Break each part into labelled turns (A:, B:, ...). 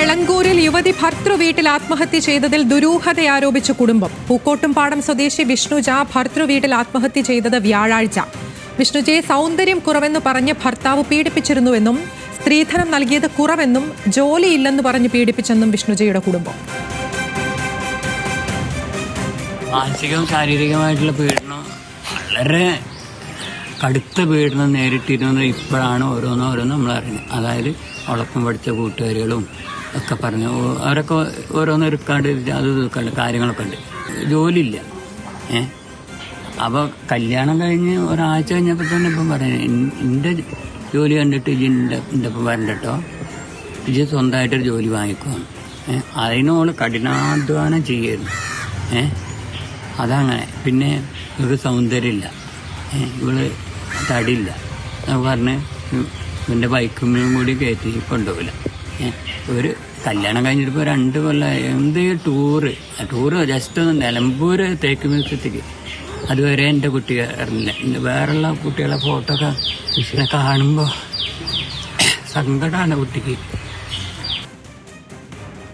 A: എളങ്കൂരിൽ യുവതി ഭർതൃവീട്ടിൽ ആത്മഹത്യ ചെയ്തതിൽ ദുരൂഹത ആരോപിച്ച കുടുംബം. പൂക്കോട്ടുംപാടം സ്വദേശി വിഷ്ണുജ ഭർതൃവീട്ടിൽ ആത്മഹത്യ ചെയ്തത് വ്യാഴാഴ്ച. വിഷ്ണുജയെ സൗന്ദര്യം കുറവെന്ന് പറഞ്ഞ് ഭർത്താവ് പീഡിപ്പിച്ചിരുന്നുവെന്നും സ്ത്രീധനം നൽകിയത് കുറവെന്നും ജോലിയില്ലെന്ന് പറഞ്ഞ് പീഡിപ്പിച്ചെന്നും വിഷ്ണുജയുടെ കുടുംബം.
B: മാനസികവും ശാരീരികമായിട്ടുള്ള പീഡനം, വളരെ കടുത്ത പീഡനം നേരിട്ടിരുന്നത് ഇപ്പോഴാണ് ഓരോന്നും നമ്മൾ അറിയുന്നത്. അതായത് അവളൊപ്പം പഠിച്ച കൂട്ടുകാരികളും ഒക്കെ പറഞ്ഞു, അവരൊക്കെ ഓരോന്നൊരുക്കാണ്ട് അത് കാര്യങ്ങളൊക്കെ ഉണ്ട്. ജോലിയില്ല. അപ്പോൾ കല്യാണം കഴിഞ്ഞ് ഒരാഴ്ച കഴിഞ്ഞപ്പോൾ തന്നെ ഇപ്പം പറയുന്നത്, എൻ്റെ ജോലി കണ്ടിട്ട് എൻ്റെ ഇപ്പം വരണ്ട കേട്ടോ, ഇജ് സ്വന്തമായിട്ടൊരു ജോലി വാങ്ങിക്കും. അതിനോട് കഠിനാധ്വാനം ചെയ്യുന്നു. അതങ്ങനെ. പിന്നെ ഇവർക്ക് സൗന്ദര്യമില്ല, ഇവള് തടിയില്ല. അത് പറഞ്ഞ് ഇവൻ്റെ ബൈക്കുമ്മയും കൂടി കയറ്റി കൊണ്ടുപോകില്ല. ഒരു കല്യാണം കഴിഞ്ഞിട്ടിപ്പോൾ 2 കൊല്ലമായി. എന്ത് ടൂറ് ജസ്റ്റ് ഒന്ന് നിലമ്പൂർ തേക്ക് മ്യൂസിയത്തേക്ക്, അതുവരെ എൻ്റെ കുട്ടി അറിയില്ല. വേറെയുള്ള കുട്ടികളെ ഫോട്ടോ ഒക്കെ കാണുമ്പോൾ സങ്കടമാണ് കുട്ടിക്ക്.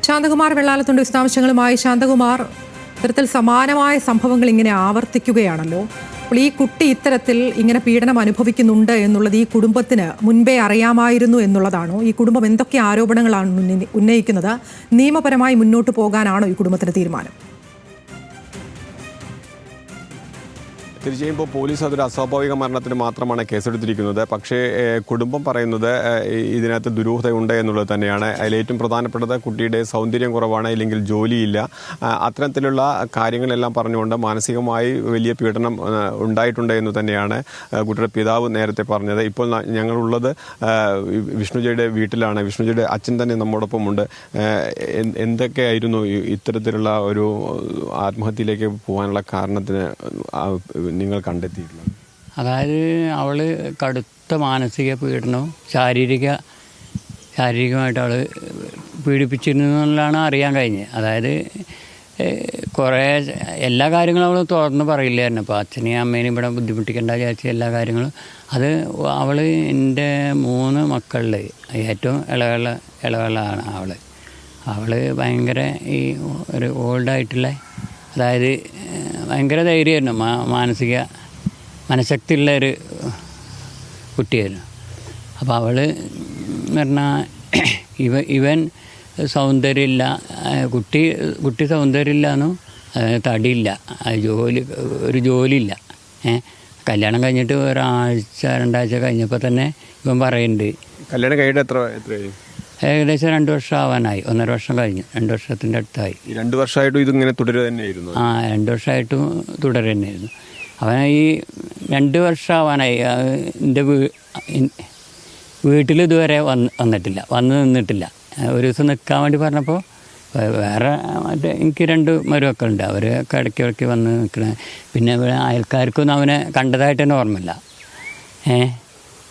A: ശാന്തകുമാർ വെള്ളാലത്തുണ്ട് വിശദാംശങ്ങളുമായി. ശാന്തകുമാർ, ഇത്തരത്തിൽ സമാനമായ സംഭവങ്ങൾ ഇങ്ങനെ ആവർത്തിക്കുകയാണല്ലോ. അപ്പോൾ ഈ കുട്ടി ഇത്തരത്തിൽ ഇങ്ങനെ പീഡനം അനുഭവിക്കുന്നുണ്ട് എന്നുള്ളത് ഈ കുടുംബത്തിന് മുൻപേ അറിയാമായിരുന്നു എന്നുള്ളതാണോ? ഈ കുടുംബം എന്തൊക്കെ ആരോപണങ്ങളാണ് ഉന്നയിക്കുന്നത്? നിയമപരമായി മുന്നോട്ട് പോകാനാണോ ഈ കുടുംബത്തിന്റെ തീരുമാനം?
C: തീർച്ചയായും ഇപ്പോൾ പോലീസ് അതൊരു അസ്വാഭാവിക മരണത്തിന് മാത്രമാണ് കേസെടുത്തിരിക്കുന്നത്. പക്ഷേ കുടുംബം പറയുന്നത് ഇതിനകത്ത് ദുരൂഹതയുണ്ട് എന്നുള്ളത് തന്നെയാണ്. അതിലേറ്റവും പ്രധാനപ്പെട്ടത് കുട്ടിയുടെ സൗന്ദര്യം കുറവാണ്, ഇല്ലെങ്കിൽ ജോലിയില്ല, അത്തരത്തിലുള്ള കാര്യങ്ങളെല്ലാം പറഞ്ഞുകൊണ്ട് മാനസികമായി വലിയ പീഡനം ഉണ്ടായിട്ടുണ്ട് എന്ന് തന്നെയാണ് കുട്ടിയുടെ പിതാവ് നേരത്തെ പറഞ്ഞത്. ഇപ്പോൾ ഞങ്ങളുള്ളത് വിഷ്ണുജയുടെ വീട്ടിലാണ്. വിഷ്ണുജയുടെ അച്ഛൻ തന്നെ നമ്മോടൊപ്പമുണ്ട്. എന്തൊക്കെയായിരുന്നു ഇത്തരത്തിലുള്ള ഒരു ആത്മഹത്യയിലേക്ക് പോകാനുള്ള കാരണത്തിന് നിങ്ങൾ കണ്ടെത്തിയിട്ടുള്ളത്?
B: അതായത് അവൾ കടുത്ത മാനസിക പീഡനവും ശാരീരികമായിട്ട് അവൾ പീഡിപ്പിച്ചിരുന്നു എന്നുള്ളതാണ് അറിയാൻ കഴിഞ്ഞത്. അതായത് കുറേ എല്ലാ കാര്യങ്ങളും അവൾ തുറന്ന് പറയില്ലായിരുന്നു. അപ്പോൾ അച്ഛനെയും അമ്മേനെയും ഇവിടെ ബുദ്ധിമുട്ടിക്കേണ്ട വിചാരിച്ച എല്ലാ കാര്യങ്ങളും അത് അവൾ എൻ്റെ 3 മക്കളിൽ ഏറ്റവും ഇളവളാണ് അവൾ ഭയങ്കര ഈ ഒരു ഓൾഡായിട്ടുള്ള, അതായത് ഭയങ്കര ധൈര്യമായിരുന്നു, മനഃശക്തിയുള്ള ഒരു കുട്ടിയായിരുന്നു. അപ്പോൾ അവൾ എന്ന് പറഞ്ഞാൽ ഇവൻ സൗന്ദര്യമില്ല, കുട്ടി സൗന്ദര്യമില്ലാന്നും തടിയില്ല, ഒരു ജോലിയില്ല. കല്യാണം കഴിഞ്ഞിട്ട് ഒരാഴ്ച 2 ആഴ്ച കഴിഞ്ഞപ്പോൾ തന്നെ ഇവൻ പറയുന്നുണ്ട്.
C: കല്യാണം കഴിഞ്ഞിട്ട് എത്രയായി?
B: ഏകദേശം 2 വർഷം ആവാനായി. 1.5 വർഷം കഴിഞ്ഞു, 2 വർഷത്തിൻ്റെ അടുത്തായി.
C: 2 വർഷമായിട്ടും ഇതിങ്ങനെ തുടരുക തന്നെയായിരുന്നു?
B: 2 വർഷമായിട്ടും തുടരുക തന്നെയായിരുന്നു. അവൻ ഈ 2 വർഷം ആവാനായി. എൻ്റെ വീട്ടിൽ ഇതുവരെ വന്ന് നിന്നിട്ടില്ല. ഒരു ദിവസം നിൽക്കാൻ വേണ്ടി പറഞ്ഞപ്പോൾ വേറെ എനിക്ക് 2 മരുമക്കളുണ്ട്, അവർ ഇടയ്ക്ക് വന്ന് നിൽക്കണേ. പിന്നെ അയൽക്കാർക്കൊന്നും അവനെ കണ്ടതായിട്ട് തന്നെ ഓർമ്മയില്ല.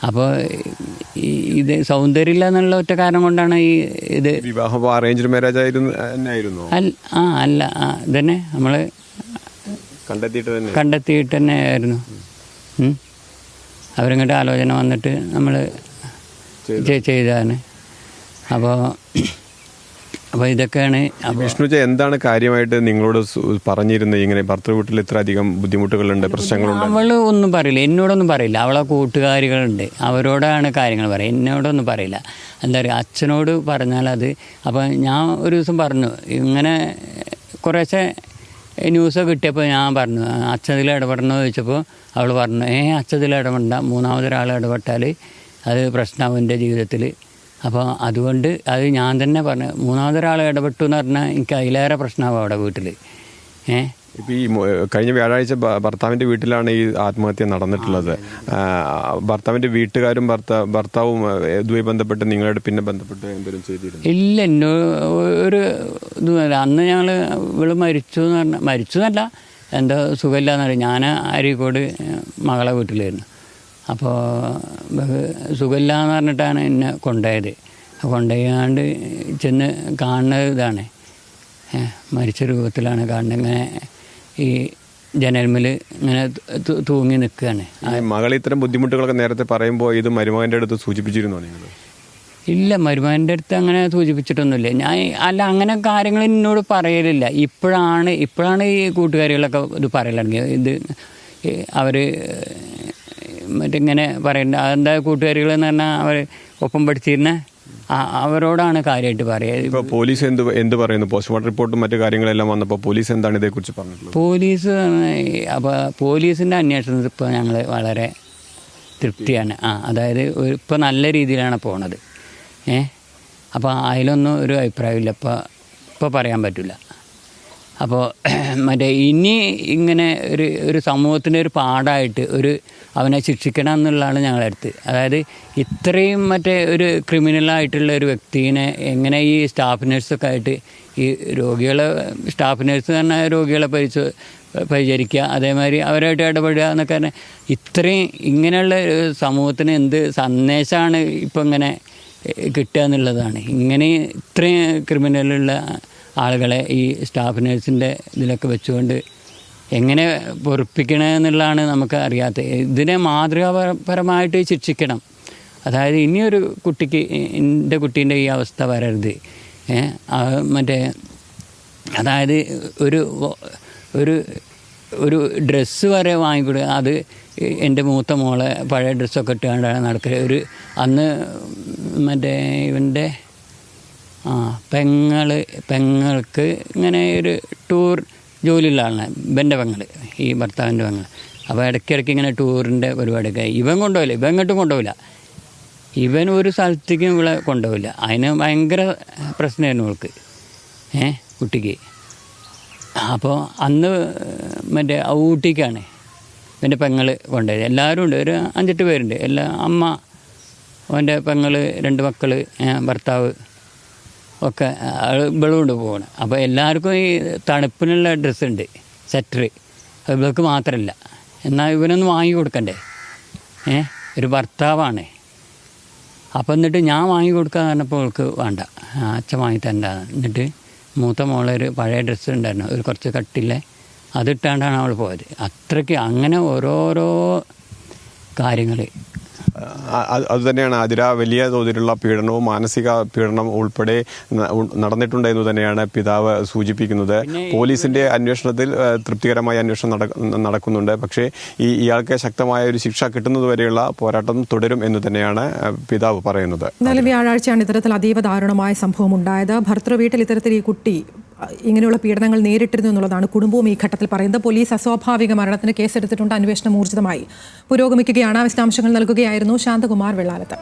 B: അപ്പോൾ ഇത് സൗന്ദര്യമില്ല എന്നുള്ള ഒറ്റ കാരണം കൊണ്ടാണ് ഇത്
C: വിവാഹം അറേഞ്ച്ഡ് മാരേജ് ആയിരുന്നു.
B: അല്ല ഇതന്നെ നമ്മൾ കണ്ടെത്തിയിട്ട് തന്നെ ആയിരുന്നു. അവരിങ്ങോട്ട് ആലോചന വന്നിട്ട് നമ്മൾ ചെയ്തതാണ്. അപ്പോൾ ഇതൊക്കെയാണ്.
C: വിഷ്ണുജ എന്താണ് കാര്യമായിട്ട് നിങ്ങളോട് പറഞ്ഞിരുന്നത്? ഇങ്ങനെ ഭർത്തൃ വീട്ടിൽ ഇത്ര അധികം ബുദ്ധിമുട്ടുകളുണ്ട്, പ്രശ്നങ്ങളുണ്ട്?
B: അവൾ ഒന്നും പറയില്ല, എന്നോടൊന്നും പറയില്ല. അവളെ കൂട്ടുകാരികളുണ്ട്, അവരോടാണ് കാര്യങ്ങൾ പറയുക, എന്നോടൊന്നും പറയില്ല. എന്താ പറയുക, അച്ഛനോട് പറഞ്ഞാൽ അത്. അപ്പോൾ ഞാൻ ഒരു ദിവസം പറഞ്ഞു, ഇങ്ങനെ കുറേശ്ശെ ന്യൂസ് കിട്ടിയപ്പോൾ ഞാൻ പറഞ്ഞു, അച്ഛതിൽ ഇടപെടണമെന്ന് ചോദിച്ചപ്പോൾ അവൾ പറഞ്ഞു, അച്ഛതിൽ ഇടപെടണ്ട, 3ാമതൊരാൾ ഇടപെട്ടാൽ അത് പ്രശ്നമാവും എൻ്റെ ജീവിതത്തിൽ. അപ്പോൾ അതുകൊണ്ട് അത് ഞാൻ തന്നെ പറഞ്ഞു, 3ാമതൊരാൾ ഇടപെട്ടു എന്ന് പറഞ്ഞാൽ എനിക്ക് അതിലേറെ പ്രശ്നമാവും അവിടെ വീട്ടിൽ.
C: ഇപ്പോൾ ഈ കഴിഞ്ഞ വ്യാഴാഴ്ച ഭർത്താവിൻ്റെ വീട്ടിലാണ് ഈ ആത്മഹത്യ നടന്നിട്ടുള്ളത്. ഭർത്താവിൻ്റെ വീട്ടുകാരും ഭർത്താവും ഇതുമായി ബന്ധപ്പെട്ട് നിങ്ങളോട് പിന്നെ ബന്ധപ്പെട്ട് എന്തെങ്കിലും ചെയ്തിരുന്നു?
B: ഇല്ല, ഒരു ഇതുമല്ല. അന്ന് ഞങ്ങൾ ഇവള് മരിച്ചു എന്നല്ല, എന്തോ സുഖമില്ലാന്ന് പറയും. ഞാൻ അരീക്കോട് മകളെ വീട്ടിലായിരുന്നു. അപ്പോൾ സുഖമില്ലാന്ന് പറഞ്ഞിട്ടാണ് എന്നെ കൊണ്ടുപോയാണ്ട് ചെന്ന് കാണുന്നത് ഇതാണ്, മരിച്ച രൂപത്തിലാണ് കാണുന്നത്. ഇങ്ങനെ ഈ ജനൽമിൽ ഇങ്ങനെ തൂങ്ങി നിൽക്കുകയാണ്.
C: മകൾ ഇത്തരം ബുദ്ധിമുട്ടുകളൊക്കെ നേരത്തെ പറയുമ്പോൾ ഇത് മരുമകൻ്റെ അടുത്ത് സൂചിപ്പിച്ചിരുന്നോ നിങ്ങൾ?
B: ഇല്ല, മരുമകൻ്റെ അടുത്ത് അങ്ങനെ സൂചിപ്പിച്ചിട്ടൊന്നുമില്ല. ഞാൻ അല്ല, അങ്ങനെ കാര്യങ്ങൾ എന്നോട് പറയലില്ല. ഇപ്പോഴാണ് ഈ കൂട്ടുകാരികളൊക്കെ ഇത് പറയലുണ്ടെങ്കിൽ ഇത് അവർ മറ്റിങ്ങനെ പറയുന്നത്. അതെന്താ കൂട്ടുകാരികൾ എന്ന് പറഞ്ഞാൽ അവർ ഒപ്പം പഠിച്ചിരുന്ന അവരോടാണ് കാര്യമായിട്ട് പറയുക.
C: ഇപ്പോൾ പോലീസ് എന്ത് പറയുന്നു? പോസ്റ്റ്മോർട്ടം റിപ്പോർട്ടും മറ്റു കാര്യങ്ങളെല്ലാം വന്നപ്പോൾ പോലീസ് എന്താണ് ഇതേക്കുറിച്ച് പറഞ്ഞിട്ടുള്ളത്?
B: അപ്പോൾ പോലീസിൻ്റെ അന്വേഷണത്തിൽ ഇപ്പോൾ ഞങ്ങൾ വളരെ തൃപ്തിയാണ്. അതായത് ഇപ്പോൾ നല്ല രീതിയിലാണ് പോണത്. അപ്പോൾ അതിലൊന്നും ഒരു അഭിപ്രായമില്ല. ഇപ്പോൾ പറയാൻ പറ്റില്ല. അപ്പോൾ ഇനി ഇങ്ങനെ ഒരു സമൂഹത്തിൻ്റെ ഒരു പാഠമായിട്ട് അവനെ ശിക്ഷിക്കണം എന്നുള്ളതാണ് ഞങ്ങളുടെ അടുത്ത്. അതായത് ഇത്രയും ഒരു ക്രിമിനലായിട്ടുള്ള ഒരു വ്യക്തിനെ എങ്ങനെ ഈ സ്റ്റാഫ് നഴ്സൊക്കെ ആയിട്ട് ഈ സ്റ്റാഫ് നഴ്സ് പറഞ്ഞാൽ രോഗികളെ പരിചരിക്കുക, അതേമാതിരി അവരായിട്ട് ഇടപെടുക എന്നൊക്കെ പറഞ്ഞാൽ ഇത്രയും ഇങ്ങനെയുള്ള സമൂഹത്തിന് എന്ത് സന്ദേശമാണ് ഇപ്പം ഇങ്ങനെ കിട്ടുക എന്നുള്ളതാണ്. ഇങ്ങനെ ഇത്രയും ക്രിമിനലുള്ള ആളുകളെ ഈ സ്റ്റാഫ് നഴ്സിൻ്റെ ഇതിലൊക്കെ വെച്ചുകൊണ്ട് എങ്ങനെ പൊറുപ്പിക്കണമെന്നുള്ളതാണ് നമുക്ക് അറിയാത്തത്. ഇതിനെ മാതൃകാപരമായിട്ട് ശിക്ഷിക്കണം. അതായത് ഇനിയൊരു എൻ്റെ കുട്ടീൻ്റെ ഈ അവസ്ഥ വരരുത്. അതായത് ഒരു ഡ്രസ്സ് വരെ വാങ്ങിക്കൊടുക്കുക. അത് എൻ്റെ മൂത്ത മോളെ പഴയ ഡ്രസ്സൊക്കെ ഇട്ടുകൊണ്ടാണ് നടക്കുക. അന്ന് ഇവൻ്റെ പെങ്ങൾക്ക് ഇങ്ങനെ ഒരു ടൂർ ജോലിയുള്ള ആളാണ് ഇവൻ്റെ പെങ്ങൾ, ഈ ഭർത്താവിൻ്റെ പെങ്ങൾ. അപ്പോൾ ഇടയ്ക്കിടയ്ക്ക് ഇങ്ങനെ ടൂറിൻ്റെ പരിപാടിയൊക്കെ ഇവൻ കൊണ്ടുപോയില്ല, ഇവൻ എങ്ങോട്ടും കൊണ്ടുപോയില്ല. ഇവൻ ഒരു സ്ഥലത്തേക്കും ഇവിടെ കൊണ്ടുപോയില്ല. അതിന് ഭയങ്കര പ്രശ്നമായിരുന്നു ഇവൾക്ക്, കുട്ടിക്ക്. അപ്പോൾ അന്ന് ഊട്ടിക്കാണ് എൻ്റെ പെങ്ങൾ കൊണ്ടുപോയത്. എല്ലാവരും ഉണ്ട്, ഒരു 5-8 പേരുണ്ട്. അമ്മ, അവൻ്റെ പെങ്ങൾ, 2 മക്കൾ, ഭർത്താവ് ഒക്കെ ഇവളുകൊണ്ട് പോകണം. അപ്പോൾ എല്ലാവർക്കും ഈ തണുപ്പിനുള്ള ഡ്രസ്സുണ്ട്, സെറ്റർ. ഇവൾക്ക് മാത്രമല്ല. എന്നാൽ ഇവനൊന്ന് വാങ്ങി കൊടുക്കണ്ടേ? ഒരു ഭർത്താവാണ്. അപ്പോൾ എന്നിട്ട് ഞാൻ വാങ്ങി കൊടുക്കാന്ന് പറഞ്ഞപ്പോൾ അവൾക്ക് വേണ്ട, അച്ഛൻ വാങ്ങി തരണ്ട. എന്നിട്ട് മൂത്ത മോളൊരു പഴയ ഡ്രസ്സ് ഉണ്ടായിരുന്നു, ഒരു കുറച്ച് കട്ടില്ലേ, അതിട്ടാണ്ടാണ് അവൾ പോയത്. അത്രയ്ക്ക് അങ്ങനെ ഓരോരോ കാര്യങ്ങൾ.
C: അതുതന്നെയാണ് അതിര വലിയ തോതിലുള്ള പീഡനവും മാനസിക പീഡനം ഉൾപ്പെടെ നടന്നിട്ടുണ്ട് എന്ന് തന്നെയാണ് പിതാവ് സൂചിപ്പിക്കുന്നത്. പോലീസിന്റെ അന്വേഷണത്തിൽ തൃപ്തികരമായ അന്വേഷണം നടക്കുന്നുണ്ട്. പക്ഷേ ഇയാൾക്ക് ശക്തമായ ഒരു ശിക്ഷ കിട്ടുന്നതുവരെയുള്ള പോരാട്ടം തുടരും എന്ന് തന്നെയാണ് പിതാവ് പറയുന്നത്.
A: എന്നാലും വ്യാഴാഴ്ചയാണ് ഇത്തരത്തിൽ അതീവ ദാരുണമായ സംഭവം ഉണ്ടായത്. ഭർത്തൃ വീട്ടിൽ ഇത്തരത്തിൽ ഈ കുട്ടി ഇങ്ങനെയുള്ള പീഡനങ്ങൾ നേരിട്ടിരുന്നു എന്നുള്ളതാണ് കുടുംബവും ഈ ഘട്ടത്തിൽ പറയുന്നത്. പോലീസ് അസ്വാഭാവിക മരണത്തിന് കേസെടുത്തിട്ടുണ്ട്. അന്വേഷണം ഊർജിതമായി പുരോഗമിക്കുകയാണ്. വിശദാംശങ്ങൾ നൽകുകയായിരുന്നു ശാന്തകുമാർ വെള്ളാലത്ത്.